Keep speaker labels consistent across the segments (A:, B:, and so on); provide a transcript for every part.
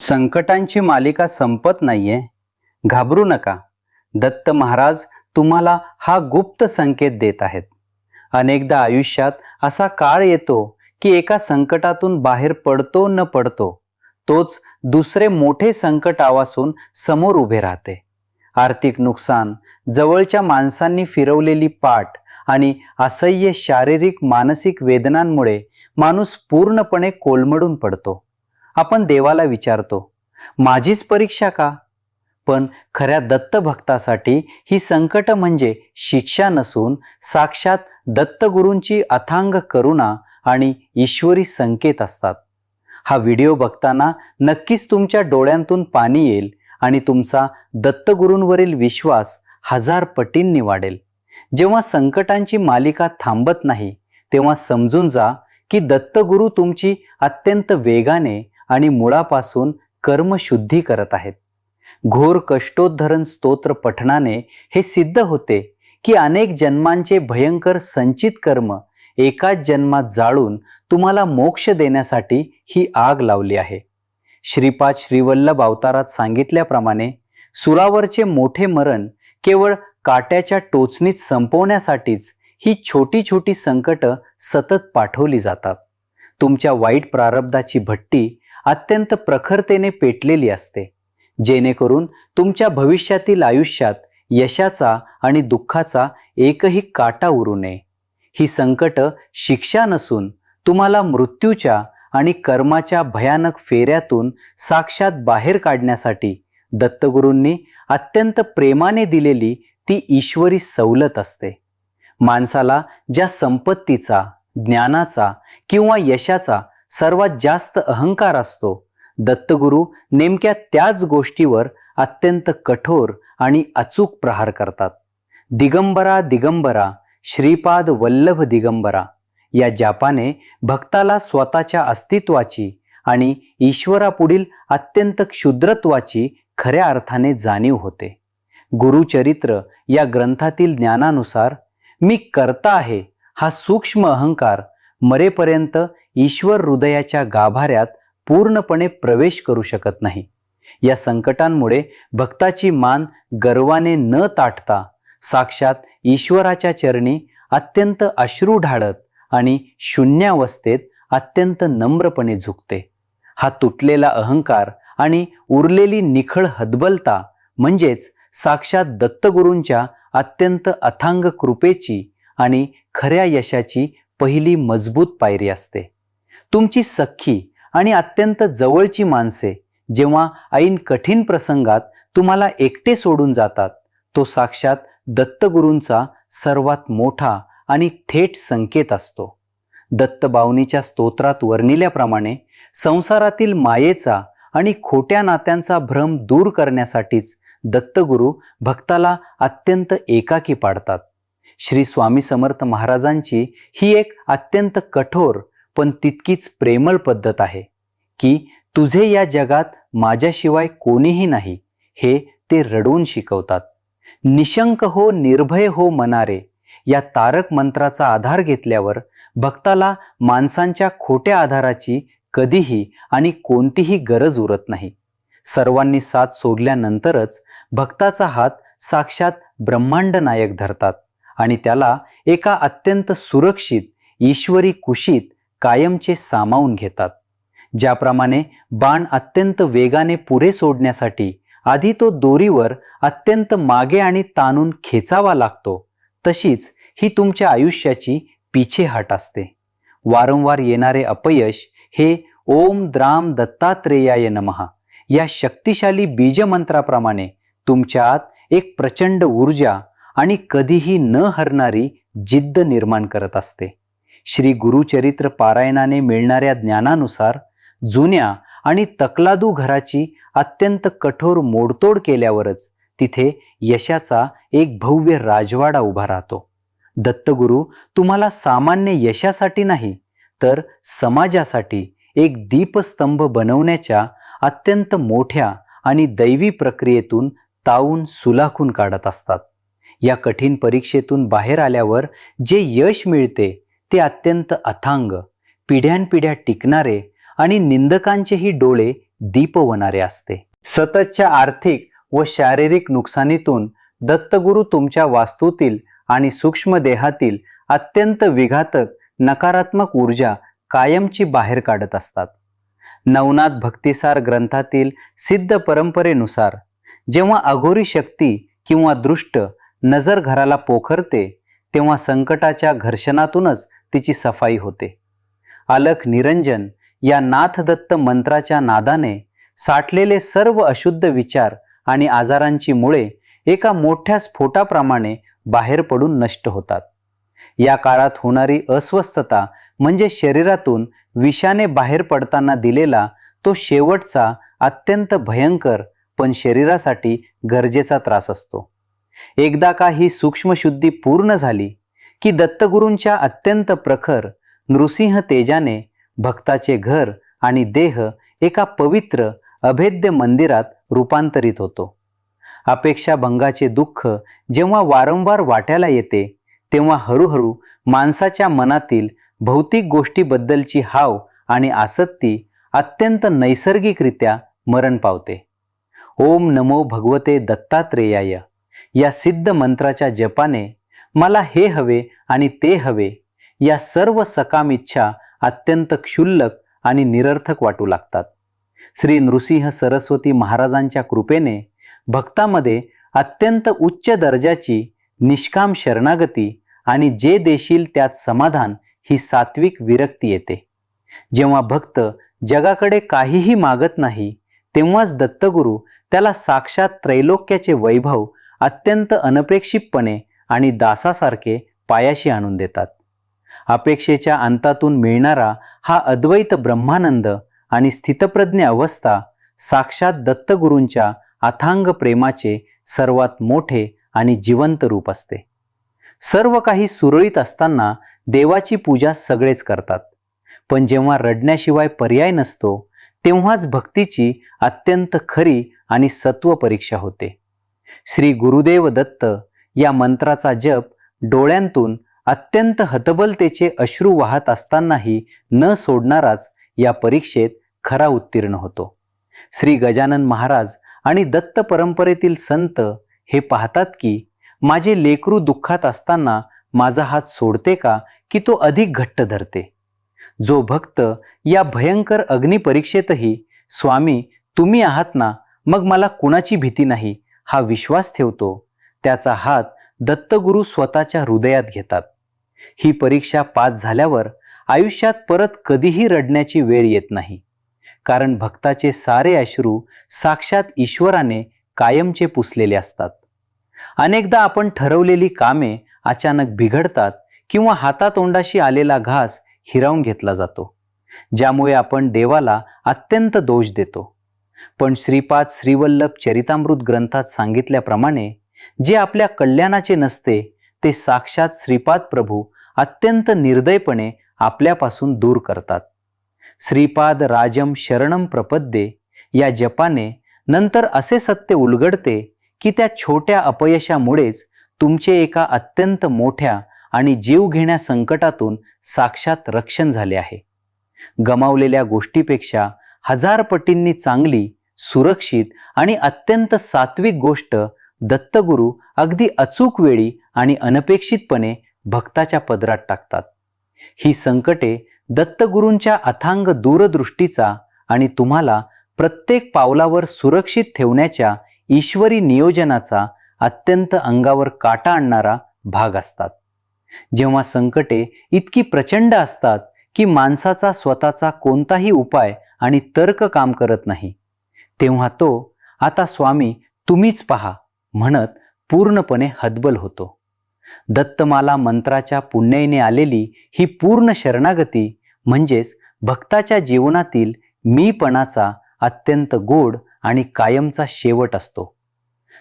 A: संकटांची मालिका संपत नाहीये. घाबरू नका. दत्त महाराज तुम्हाला हा गुप्त संकेत देत आहेत. अनेकदा आयुष्यात असा काळ येतो की एका संकटातून बाहेर पडतो न पडतो तोच दुसरे मोठे संकट आवासून समोर उभे राहते. आर्थिक नुकसान, जवळच्या माणसांनी फिरवलेली पाठ आणि असह्य शारीरिक मानसिक वेदनांमुळे माणूस पूर्णपणे कोलमडून पडतो. आपण देवाला विचारतो, माझीच परीक्षा का? पण खऱ्या दत्तभक्तासाठी ही संकट म्हणजे शिक्षा नसून साक्षात दत्तगुरूंची अथांग करुणा आणि ईश्वरी संकेत असतात. हा व्हिडिओ बघताना नक्कीच तुमच्या डोळ्यांतून पाणी येईल आणि तुमचा दत्तगुरूंवरील विश्वास 1000 पटींनी वाढेल. जेव्हा संकटांची मालिका थांबत नाही तेव्हा समजून जा की दत्तगुरू तुमची अत्यंत वेगाने आणि मुळापासून कर्मशुद्धी करत आहेत. घोर कष्टोद्धरण स्तोत्र पठणाने हे सिद्ध होते की अनेक जन्मांचे भयंकर संचित कर्म एकाच जन्मात जाळून तुम्हाला मोक्ष देण्यासाठी ही आग लावली आहे. श्रीपाद श्रीवल्लभ अवतारात सांगितल्याप्रमाणे सुरावरचे मोठे मरण केवळ काट्याच्या टोचणीत संपवण्यासाठीच ही छोटी छोटी संकट सतत पाठवली जातात. तुमच्या वाईट प्रारब्धाची भट्टी अत्यंत प्रखरतेने पेटलेली असते, जेणेकरून तुमच्या भविष्यातील आयुष्यात यशाचा आणि दुःखाचा एकही काटा उरू नये. ही संकट शिक्षा नसून तुम्हाला मृत्यूच्या आणि कर्माच्या भयानक फेऱ्यातून साक्षात बाहेर काढण्यासाठी दत्तगुरूंनी अत्यंत प्रेमाने दिलेली ती ईश्वरी सवलत असते. माणसाला ज्या संपत्तीचा, ज्ञानाचा किंवा यशाचा सर्वात जास्त अहंकार असतो, दत्तगुरू नेमक्या त्याच गोष्टीवर अत्यंत कठोर आणि अचूक प्रहार करतात. दिगंबरा दिगंबरा श्रीपाद वल्लभ दिगंबरा या जापाने भक्ताला स्वतःच्या अस्तित्वाची आणि ईश्वरापुढील अत्यंत क्षुद्रत्वाची खऱ्या अर्थाने जाणीव होते. गुरुचरित्र या ग्रंथातील ज्ञानानुसार मी कर्ता आहे हा सूक्ष्म अहंकार मरेपर्यंत ईश्वर हृदयाच्या गाभाऱ्यात पूर्णपणे प्रवेश करू शकत नाही. या संकटांमुळे भक्ताची मान गर्वाने न ताठता साक्षात ईश्वराच्या चरणी अत्यंत अश्रू ढाळत आणि शून्यावस्थेत अत्यंत नम्रपणे झुकते. हा तुटलेला अहंकार आणि उरलेली निखळ हतबलता म्हणजेच साक्षात दत्तगुरूंच्या अत्यंत अथांग कृपेची आणि खऱ्या यशाची पहिली मजबूत पायरी असते. तुमची सख्खी आणि अत्यंत जवळची माणसे जेव्हा ऐन कठीण प्रसंगात तुम्हाला एकटे सोडून जातात, तो साक्षात दत्तगुरूंचा सर्वात मोठा आणि थेट संकेत असतो. दत्तबावनीच्या स्तोत्रात वर्णिल्याप्रमाणे संसारातील मायेचा आणि खोट्या नात्यांचा भ्रम दूर करण्यासाठीच दत्तगुरू भक्ताला अत्यंत एकाकी पाडतात. श्री स्वामी समर्थ महाराजांची ही एक अत्यंत कठोर पण तितकीच प्रेमळ पद्धत आहे की तुझे या जगात माझ्याशिवाय कोणीही नाही हे ते रडून शिकवतात. निशंक हो, निर्भय हो मनारे या तारक मंत्राचा आधार घेतल्यावर भक्ताला माणसांच्या खोट्या आधाराची कधीही आणि कोणतीही गरज उरत नाही. सर्वांनी साथ सोडल्यानंतरच भक्ताचा हात साक्षात ब्रह्मांड नायक धरतात आणि त्याला एका अत्यंत सुरक्षित ईश्वरी कुशीत कायमचे सामावून घेतात. ज्याप्रमाणे बाण अत्यंत वेगाने पुढे सोडण्यासाठी आधी तो दोरीवर अत्यंत मागे आणि ताणून खेचावा लागतो, तशीच ही तुमच्या आयुष्याची पिछेहाट असते. वारंवार येणारे अपयश हे ओम द्राम दत्तात्रेयाय नमः या शक्तिशाली बीजमंत्राप्रमाणे तुमच्या आत एक प्रचंड ऊर्जा आणि कधीही न हरणारी जिद्द निर्माण करत असते. श्री गुरुचरित्र पारायणाने मिळणाऱ्या ज्ञानानुसार जुन्या आणि तकलादू घराची अत्यंत कठोर मोडतोड केल्यावरच तिथे यशाचा एक भव्य राजवाडा उभा राहतो. दत्तगुरू तुम्हाला सामान्य यशासाठी नाही तर समाजासाठी एक दीपस्तंभ बनवण्याच्या अत्यंत मोठ्या आणि दैवी प्रक्रियेतून तावून सुलाखून काढत असतात. या कठीण परीक्षेतून बाहेर आल्यावर जे यश मिळते ते अत्यंत अथांग, पिढ्यानपिढ्या टिकणारे आणि निंदकांचेही डोळे दीपवणारे असते. सततच्या आर्थिक व शारीरिक नुकसानीतून दत्तगुरू तुमच्या वास्तूतील आणि सूक्ष्म देहातील अत्यंत विघातक नकारात्मक ऊर्जा कायमची बाहेर काढत असतात. नवनाथ भक्तिसार ग्रंथातील सिद्ध परंपरेनुसार जेव्हा अघोरी शक्ती किंवा दृष्ट नजर घराला पोखरते तेव्हा संकटाच्या घर्षणातूनच तिची सफाई होते. अलख निरंजन या नाथदत्त मंत्राच्या नादाने साठलेले सर्व अशुद्ध विचार आणि आजारांची मुळे एका मोठ्या स्फोटाप्रमाणे बाहेर पडून नष्ट होतात. या काळात होणारी अस्वस्थता म्हणजे शरीरातून विषाने बाहेर पडताना दिलेला तो शेवटचा अत्यंत भयंकर पण शरीरासाठी गरजेचा त्रास असतो. एकदा का ही सूक्ष्मशुद्धी पूर्ण झाली की दत्तगुरूंच्या अत्यंत प्रखर नृसिंह तेजाने भक्ताचे घर आणि देह एका पवित्र अभेद्य मंदिरात रूपांतरित होतो. अपेक्षा भंगाचे दुःख जेव्हा वारंवार वाट्याला येते तेव्हा हळूहळू माणसाच्या मनातील भौतिक गोष्टीबद्दलची हाव आणि आसक्ती अत्यंत नैसर्गिकरित्या मरण पावते. ओम नमो भगवते दत्तात्रेयाय या सिद्ध मंत्राच्या जपाने मला हे हवे आणि ते हवे या सर्व सकाम इच्छा अत्यंत क्षुल्लक आणि निरर्थक वाटू लागतात. श्री नृसिंह सरस्वती महाराजांच्या कृपेने भक्तामध्ये अत्यंत उच्च दर्जाची निष्काम शरणागती आणि जे देशील त्यात समाधान ही सात्विक विरक्ती येते. जेव्हा भक्त जगाकडे काहीही मागत नाही तेव्हाच दत्तगुरू त्याला साक्षात त्रैलोक्याचे वैभव अत्यंत अनपेक्षितपणे आणि दासासारखे पायाशी आणून देतात. अपेक्षेच्या अंतातून मिळणारा हा अद्वैत ब्रह्मानंद आणि स्थितप्रज्ञ अवस्था साक्षात दत्तगुरूंच्या अथांग प्रेमाचे सर्वात मोठे आणि जिवंत रूप असते. सर्व काही सुरळीत असताना देवाची पूजा सगळेच करतात, पण जेव्हा रडण्याशिवाय पर्याय नसतो तेव्हाच भक्तीची अत्यंत खरी आणि सत्व परीक्षा होते. श्री गुरुदेव दत्त या मंत्राचा जप डोळ्यांतून अत्यंत हतबलतेचे अश्रू वाहत असतानाही न सोडणाराच या परीक्षेत खरा उत्तीर्ण होतो. श्री गजानन महाराज आणि दत्त परंपरेतील संत हे पाहतात की माझे लेकरू दुःखात असताना माझा हात सोडते का की तो अधिक घट्ट धरते. जो भक्त या भयंकर अग्निपरीक्षेतही स्वामी तुम्ही आहात ना, मग मला कुणाची भीती नाही हा विश्वास ठेवतो, त्याचा हात दत्तगुरू स्वतःच्या हृदयात घेतात. ही परीक्षा पास झाल्यावर आयुष्यात परत कधीही रडण्याची वेळ येत नाही, कारण भक्ताचे सारे अश्रू साक्षात ईश्वराने कायमचे पुसलेले असतात. अनेकदा आपण ठरवलेली कामे अचानक बिघडतात किंवा हातातोंडाशी आलेला घास हिरावून घेतला जातो, ज्यामुळे आपण देवाला अत्यंत दोष देतो. पण श्रीपाद श्रीवल्लभ चरितामृत ग्रंथात सांगितल्याप्रमाणे जे आपल्या कल्याणाचे नसते ते साक्षात श्रीपाद प्रभू अत्यंत निर्दयपणे आपल्यापासून दूर करतात. श्रीपाद राजम शरणम प्रपद्ये या जपाने नंतर असे सत्य उलगडते की त्या छोट्या अपयशामुळेच तुमचे एका अत्यंत मोठ्या आणि जीवघेण्या संकटातून साक्षात रक्षण झाले आहे. गमावलेल्या गोष्टीपेक्षा हजार पटींनी चांगली, सुरक्षित आणि अत्यंत सात्विक गोष्ट दत्तगुरू अगदी अचूक वेळी आणि अनपेक्षितपणे भक्ताच्या पदरात टाकतात. ही संकटे दत्तगुरूंच्या अथांग दूरदृष्टीचा आणि तुम्हाला प्रत्येक पावलावर सुरक्षित ठेवण्याच्या ईश्वरी नियोजनाचा अत्यंत अंगावर काटा आणणारा भाग असतात. जेव्हा संकटे इतकी प्रचंड असतात की माणसाचा स्वतःचा कोणताही उपाय आणि तर्क काम करत नाही, तेव्हा तो आता स्वामी तुम्हीच पहा म्हणत पूर्णपणे हतबल होतो. दत्तमाला मंत्राच्या पुण्याईने आलेली ही पूर्ण शरणागती म्हणजेच भक्ताच्या जीवनातील मीपणाचा अत्यंत गोड आणि कायमचा शेवट असतो.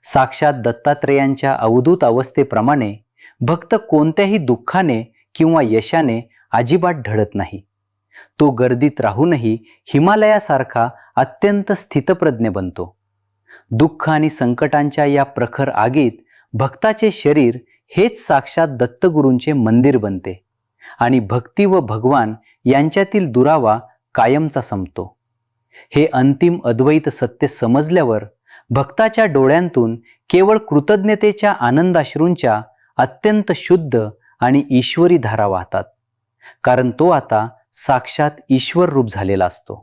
A: साक्षात दत्तात्रेयांच्या अवधूत अवस्थेप्रमाणे भक्त कोणत्याही दुःखाने किंवा यशाने अजिबात ढळत नाही. तो गर्दीत राहूनही हिमालयासारखा अत्यंत स्थितप्रज्ञ बनतो. दुःख आणि संकटांच्या या प्रखर आगीत भक्ताचे शरीर हेच साक्षात दत्तगुरूंचे मंदिर बनते आणि भक्ती व भगवान यांच्यातील दुरावा कायमचा संपतो. हे अंतिम अद्वैत सत्य समजल्यावर भक्ताच्या डोळ्यांतून केवळ कृतज्ञतेच्या आनंदाश्रूंच्या अत्यंत शुद्ध आणि ईश्वरी धारा वाहतात, कारण तो आता साक्षात ईश्वर रूप झालेला असतो.